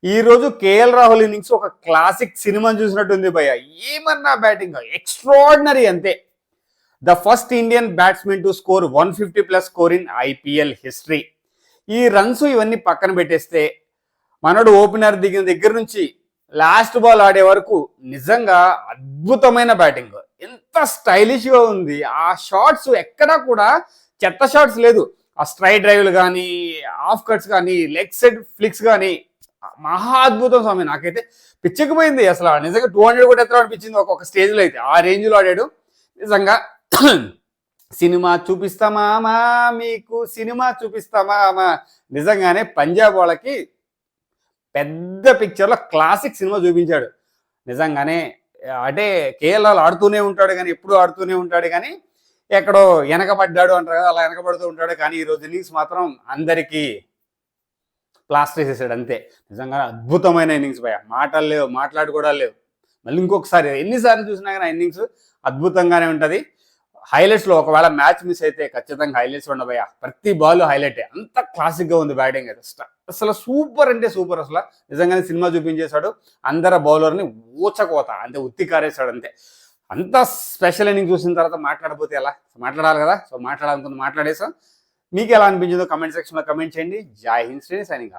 ఈరోజు KL Rahul innings ఒక classic సినిమాని చూసినట్టుంది భయ్య. ఏమన్నా బ్యాటింగ్ ఎక్స్ట్రాడినరీ అంతే. The first Indian batsmen to score 150+ score in IPL history. ఈ రన్స్ ఇవన్నీ పక్కన పెట్టేస్తే మనోడు ఓపెనర్ దిగిన దగ్గర నుంచి లాస్ట్ బాల్ ఆడే వరకు నిజంగా అద్భుతమైన బ్యాటింగ్. ఎంత స్టైలిష్గా ఉంది. ఆ షాట్స్ ఎక్కడా కూడా చెత్త షాట్స్ లేదు. ఆ స్ట్రైట్ డ్రైవ్లు కానీ, ఆఫ్ కట్స్ కానీ, లెగ్ సైడ్ ఫ్లిక్స్ కానీ మహా అద్భుతం స్వామి. నాకైతే పిచ్చకపోయింది అసలు. నిజంగా 200 కూడా ఎత్తడం అనిపించింది ఒక్కొక్క స్టేజ్లో అయితే. ఆ రేంజ్లో ఆడాడు నిజంగా. సినిమా చూపిస్తామా మీకు, సినిమా చూపిస్తామా. నిజంగానే పంజాబ్ వాళ్ళకి పెద్ద పిక్చర్లో క్లాసిక్ సినిమా చూపించాడు నిజంగానే. అంటే కేఎల్ఆర్ ఆడుతూనే ఉంటాడు కానీ, ఎప్పుడు ఆడుతూనే ఉంటాడు కానీ ఎక్కడో వెనకబడ్డాడు అంటారు కదా, అలా వెనకబడుతూ ఉంటాడు. కానీ ఈరోజు ఇన్నింగ్స్ మాత్రం అందరికీ ప్లాస్టర్ చేసాడు అంతే. నిజంగా అద్భుతమైన ఇన్నింగ్స్ భయ. మాటలు లేవు, మాట్లాడుకోవడాలు లేవు. మళ్ళీ ఇంకొకసారి ఎన్నిసార్లు చూసినా కానీ ఇన్నింగ్స్ అద్భుతంగానే ఉంటుంది. హైలైట్స్లో ఒకవేళ మ్యాచ్ మిస్ అయితే ఖచ్చితంగా హైలైట్స్ ఉండబోయా. ప్రతి బాల్ హైలైటే. అంత క్లాసిక్గా ఉంది బ్యాటింగ్ అయితే. అసలు సూపర్ అంటే సూపర్. అసలు నిజంగానే సినిమా చూపించేశాడు. అందరు బౌలర్ని ఊచకోత అంటే ఉత్తి కారేశాడు అంతే. అంత స్పెషల్ ఇన్నింగ్ చూసిన తర్వాత మాట్లాడకపోతే ఎలా? మాట్లాడాలి కదా. సో మాట్లాడాలనుకుని మాట్లాడేసాం. మీకు ఎలా అనిపించిందో కమెంట్ సెక్షన్లో కమెంట్ చేయండి. జై హింద్ శ్రేణి సైనింగ్ ఆఫ్.